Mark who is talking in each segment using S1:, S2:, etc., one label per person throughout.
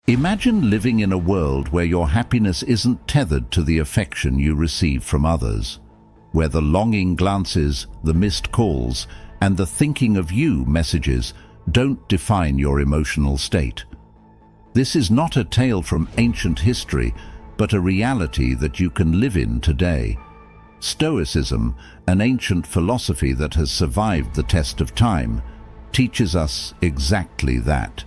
S1: Imagine living in a world where your happiness isn't tethered to the affection you receive from others, where the longing glances, the missed calls, and the thinking of you messages don't define your emotional state. This is not a tale from ancient history, but a reality that you can live in today. Stoicism, an ancient philosophy that has survived the test of time, teaches us exactly that.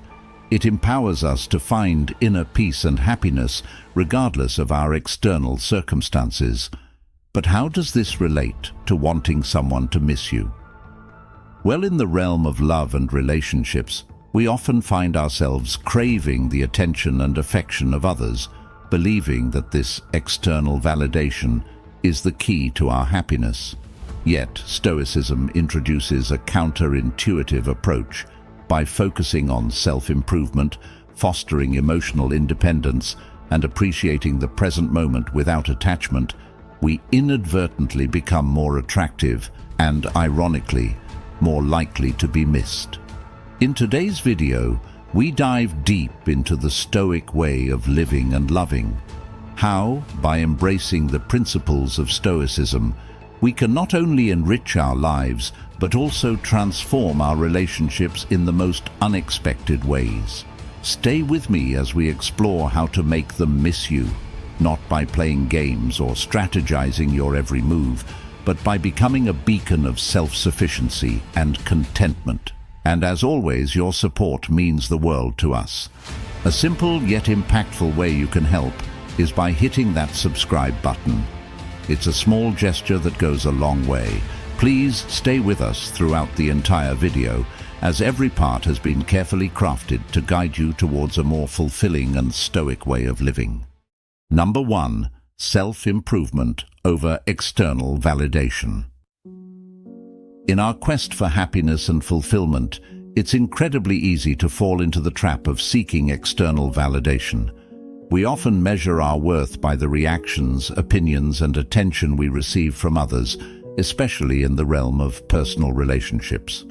S1: It empowers us to find inner peace and happiness regardless of our external circumstances. But how does this relate to wanting someone to miss you? Well, in the realm of love and relationships, we often find ourselves craving the attention and affection of others, believing that this external validation is the key to our happiness. Yet, Stoicism introduces a counterintuitive approach. By focusing on self-improvement, fostering emotional independence, and appreciating the present moment without attachment, we inadvertently become more attractive and, ironically, more likely to be missed. In today's video, we dive deep into the Stoic way of living and loving. How, by embracing the principles of Stoicism, we can not only enrich our lives, but also transform our relationships in the most unexpected ways. Stay with me as we explore how to make them miss you, not by playing games or strategizing your every move, but by becoming a beacon of self-sufficiency and contentment. And as always, your support means the world to us. A simple yet impactful way you can help is by hitting that subscribe button. It's a small gesture that goes a long way. Please stay with us throughout the entire video, as every part has been carefully crafted to guide you towards a more fulfilling and stoic way of living. Number 1. Self-improvement over external validation. In our quest for happiness and fulfillment, it's incredibly easy to fall into the trap of seeking external validation. We often measure our worth by the reactions, opinions, and attention we receive from others, especially in the realm of personal relationships.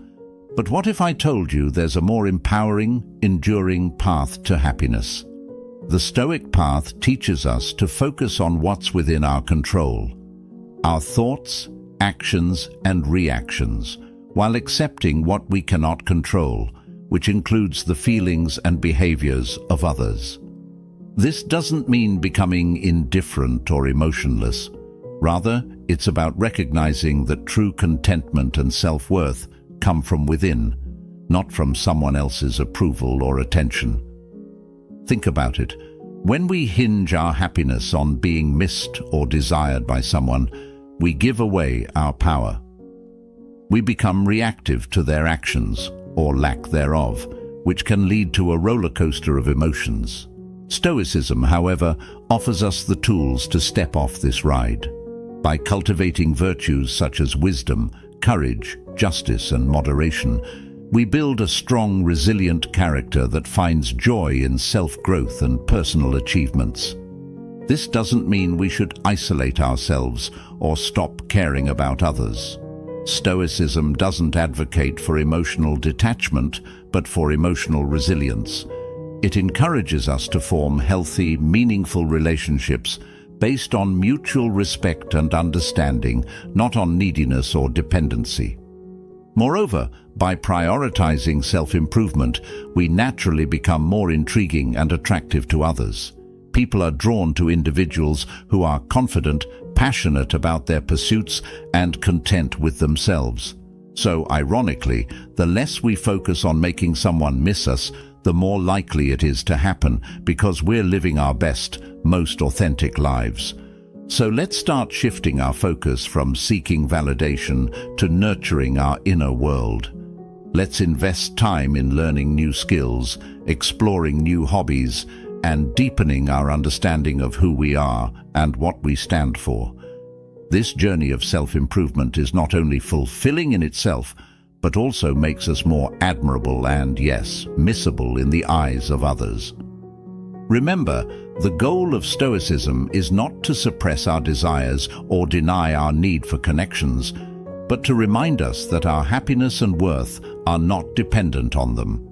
S1: But what if I told you there's a more empowering, enduring path to happiness? The Stoic path teaches us to focus on what's within our control, our thoughts, actions, and reactions, while accepting what we cannot control, which includes the feelings and behaviors of others. This doesn't mean becoming indifferent or emotionless. Rather, it's about recognizing that true contentment and self-worth come from within, not from someone else's approval or attention. Think about it. When we hinge our happiness on being missed or desired by someone, we give away our power. We become reactive to their actions, or lack thereof, which can lead to a roller coaster of emotions. Stoicism, however, offers us the tools to step off this ride. By cultivating virtues such as wisdom, courage, justice, and moderation, we build a strong, resilient character that finds joy in self-growth and personal achievements. This doesn't mean we should isolate ourselves or stop caring about others. Stoicism doesn't advocate for emotional detachment, but for emotional resilience. It encourages us to form healthy, meaningful relationships based on mutual respect and understanding, not on neediness or dependency. Moreover, by prioritizing self-improvement, we naturally become more intriguing and attractive to others. People are drawn to individuals who are confident, passionate about their pursuits, and content with themselves. So, ironically, the less we focus on making someone miss us, the more likely it is to happen, because we're living our best, most authentic lives. So let's start shifting our focus from seeking validation to nurturing our inner world. Let's invest time in learning new skills, exploring new hobbies, and deepening our understanding of who we are and what we stand for. This journey of self-improvement is not only fulfilling in itself, but also makes us more admirable and, yes, missable in the eyes of others. Remember, the goal of Stoicism is not to suppress our desires or deny our need for connections, but to remind us that our happiness and worth are not dependent on them.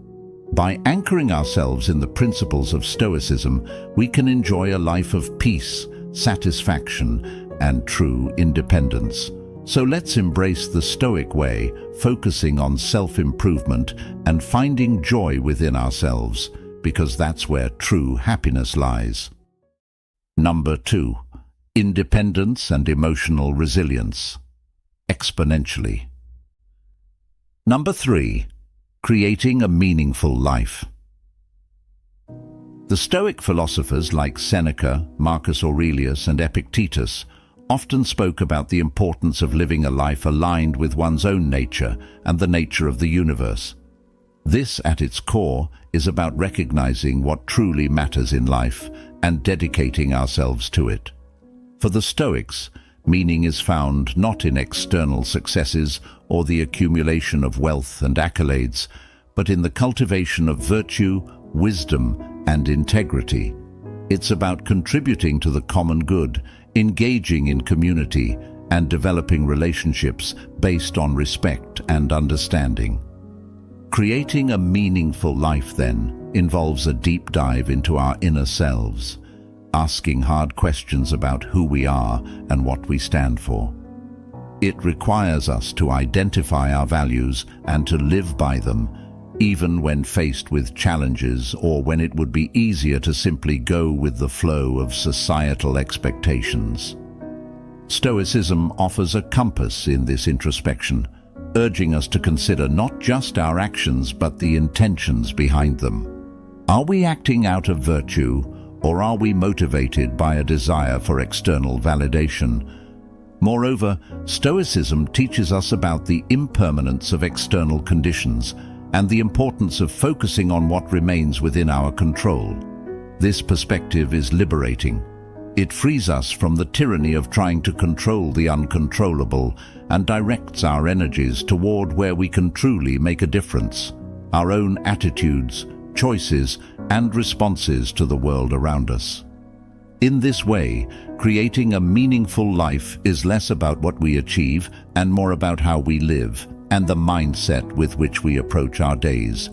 S1: By anchoring ourselves in the principles of Stoicism, we can enjoy a life of peace, satisfaction, and true independence. So let's embrace the Stoic way, focusing on self-improvement and finding joy within ourselves, because that's where true happiness lies. Number 2. Independence and emotional resilience. Exponentially. Number 3. Creating a meaningful life. The Stoic philosophers like Seneca, Marcus Aurelius, and Epictetus often spoke about the importance of living a life aligned with one's own nature and the nature of the universe. This, at its core, is about recognizing what truly matters in life and dedicating ourselves to it. For the Stoics, meaning is found not in external successes or the accumulation of wealth and accolades, but in the cultivation of virtue, wisdom, and integrity. It's about contributing to the common good, engaging in community, and developing relationships based on respect and understanding. Creating a meaningful life, then, involves a deep dive into our inner selves, asking hard questions about who we are and what we stand for. It requires us to identify our values and to live by them, even when faced with challenges or when it would be easier to simply go with the flow of societal expectations. Stoicism offers a compass in this introspection, urging us to consider not just our actions but the intentions behind them. Are we acting out of virtue, or are we motivated by a desire for external validation? Moreover, Stoicism teaches us about the impermanence of external conditions and the importance of focusing on what remains within our control. This perspective is liberating. It frees us from the tyranny of trying to control the uncontrollable and directs our energies toward where we can truly make a difference, our own attitudes, choices, and responses to the world around us. In this way, creating a meaningful life is less about what we achieve and more about how we live and the mindset with which we approach our days.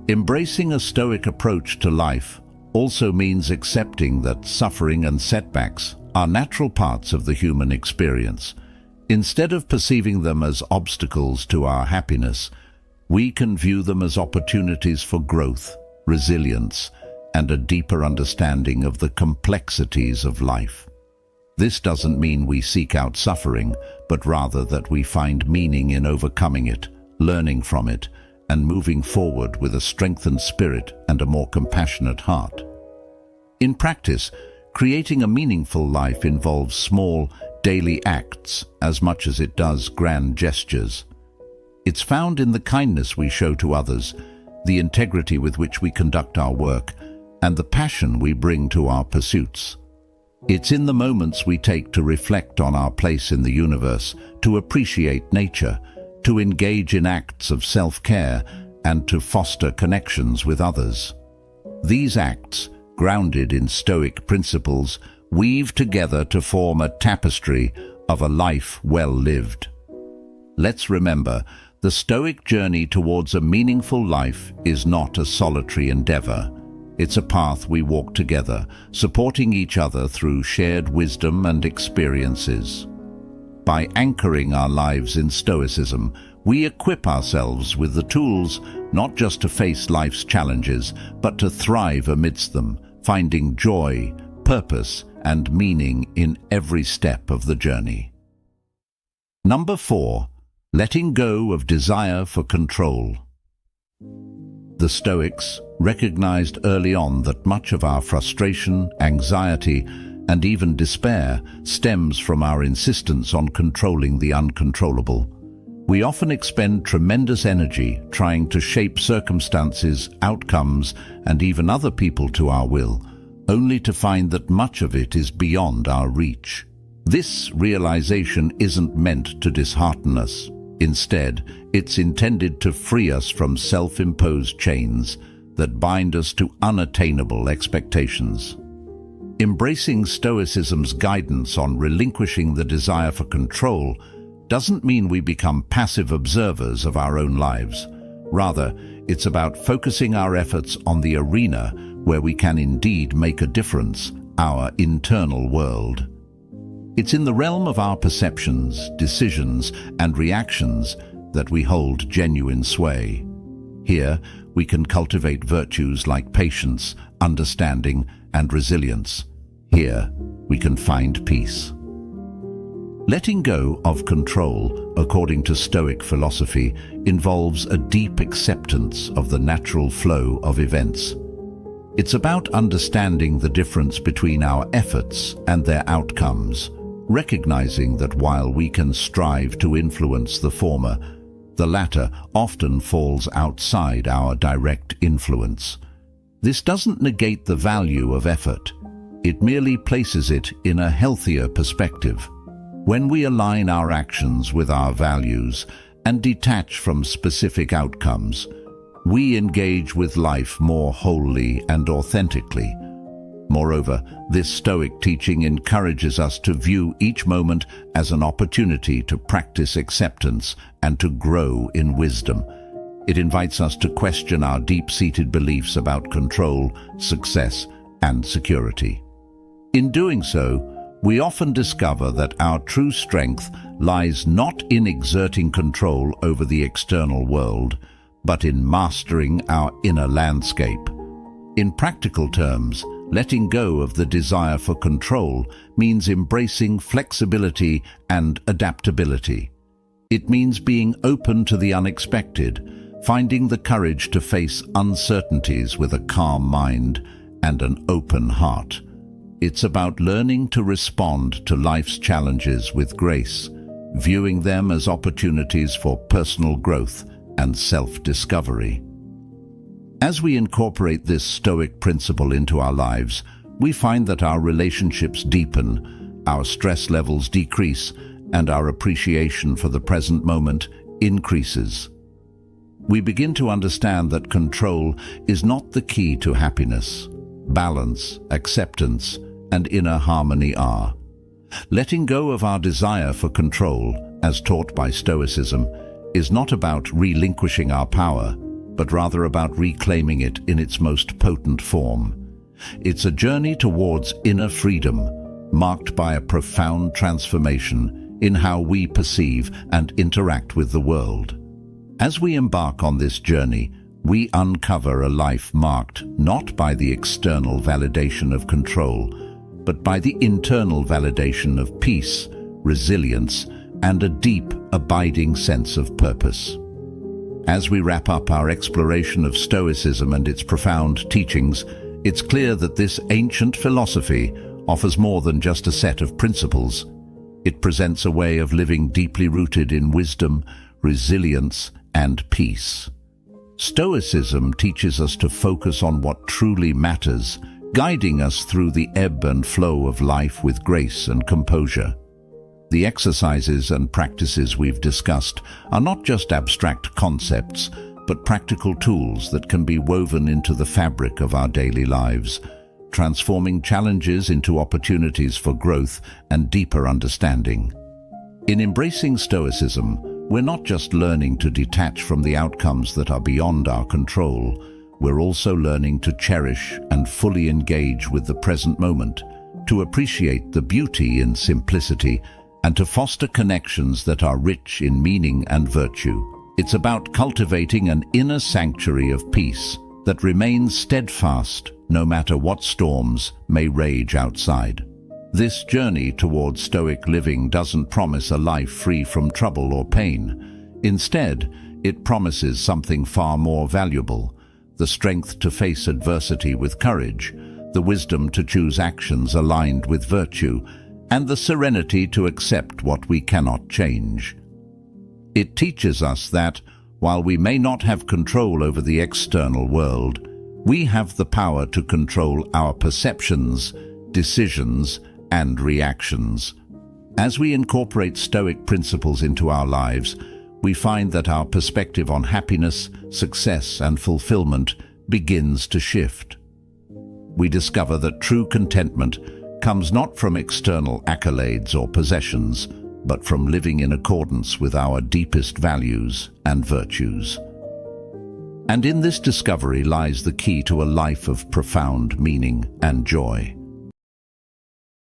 S1: Embracing a Stoic approach to life also means accepting that suffering and setbacks are natural parts of the human experience. Instead of perceiving them as obstacles to our happiness, we can view them as opportunities for growth, resilience, and a deeper understanding of the complexities of life. This doesn't mean we seek out suffering, but rather that we find meaning in overcoming it, learning from it, and moving forward with a strengthened spirit and a more compassionate heart. In practice, creating a meaningful life involves small, daily acts as much as it does grand gestures. It's found in the kindness we show to others, the integrity with which we conduct our work, and the passion we bring to our pursuits. It's in the moments we take to reflect on our place in the universe, to appreciate nature, to engage in acts of self-care, and to foster connections with others. These acts, grounded in Stoic principles, weave together to form a tapestry of a life well lived. Let's remember, the Stoic journey towards a meaningful life is not a solitary endeavor. It's a path we walk together, supporting each other through shared wisdom and experiences. By anchoring our lives in Stoicism, we equip ourselves with the tools not just to face life's challenges, but to thrive amidst them, finding joy, purpose, and meaning in every step of the journey. Number 4. Letting go of desire for control. The Stoics recognized early on that much of our frustration, anxiety, and even despair stems from our insistence on controlling the uncontrollable. We often expend tremendous energy trying to shape circumstances, outcomes, and even other people to our will, only to find that much of it is beyond our reach. This realization isn't meant to dishearten us. Instead, it's intended to free us from self-imposed chains that bind us to unattainable expectations. Embracing Stoicism's guidance on relinquishing the desire for control doesn't mean we become passive observers of our own lives. Rather, It's about focusing our efforts on the arena where we can indeed make a difference, our internal world. It's in the realm of our perceptions, decisions, and reactions that we hold genuine sway. Here, we can cultivate virtues like patience, understanding, and resilience. Here, we can find peace. Letting go of control, according to Stoic philosophy, involves a deep acceptance of the natural flow of events. It's about understanding the difference between our efforts and their outcomes, recognizing that while we can strive to influence the former, the latter often falls outside our direct influence. This doesn't negate the value of effort. It merely places it in a healthier perspective. When we align our actions with our values and detach from specific outcomes, we engage with life more wholly and authentically. Moreover, this Stoic teaching encourages us to view each moment as an opportunity to practice acceptance and to grow in wisdom. It invites us to question our deep-seated beliefs about control, success, and security. In doing so, we often discover that our true strength lies not in exerting control over the external world, but in mastering our inner landscape. In practical terms, letting go of the desire for control means embracing flexibility and adaptability. It means being open to the unexpected, finding the courage to face uncertainties with a calm mind and an open heart. It's about learning to respond to life's challenges with grace, viewing them as opportunities for personal growth and self-discovery. As we incorporate this Stoic principle into our lives, we find that our relationships deepen, our stress levels decrease, and our appreciation for the present moment increases. We begin to understand that control is not the key to happiness. Balance, acceptance, and inner harmony are. Letting go of our desire for control, as taught by Stoicism, is not about relinquishing our power, but rather about reclaiming it in its most potent form. It's a journey towards inner freedom, marked by a profound transformation in how we perceive and interact with the world. As we embark on this journey, we uncover a life marked not by the external validation of control, but by the internal validation of peace, resilience, and a deep, abiding sense of purpose. As we wrap up our exploration of Stoicism and its profound teachings, it's clear that this ancient philosophy offers more than just a set of principles. It presents a way of living deeply rooted in wisdom, resilience, and peace. Stoicism teaches us to focus on what truly matters, guiding us through the ebb and flow of life with grace and composure. The exercises and practices we've discussed are not just abstract concepts, but practical tools that can be woven into the fabric of our daily lives, transforming challenges into opportunities for growth and deeper understanding. In embracing Stoicism, we're not just learning to detach from the outcomes that are beyond our control. We're also learning to cherish and fully engage with the present moment, to appreciate the beauty in simplicity, and to foster connections that are rich in meaning and virtue. It's about cultivating an inner sanctuary of peace that remains steadfast no matter what storms may rage outside. This journey towards Stoic living doesn't promise a life free from trouble or pain. Instead, it promises something far more valuable: the strength to face adversity with courage, the wisdom to choose actions aligned with virtue, and the serenity to accept what we cannot change. It teaches us that, while we may not have control over the external world, we have the power to control our perceptions, decisions, and reactions. As we incorporate Stoic principles into our lives, we find that our perspective on happiness, success, and fulfillment begins to shift. We discover that true contentment comes not from external accolades or possessions, but from living in accordance with our deepest values and virtues. And in this discovery lies the key to a life of profound meaning and joy.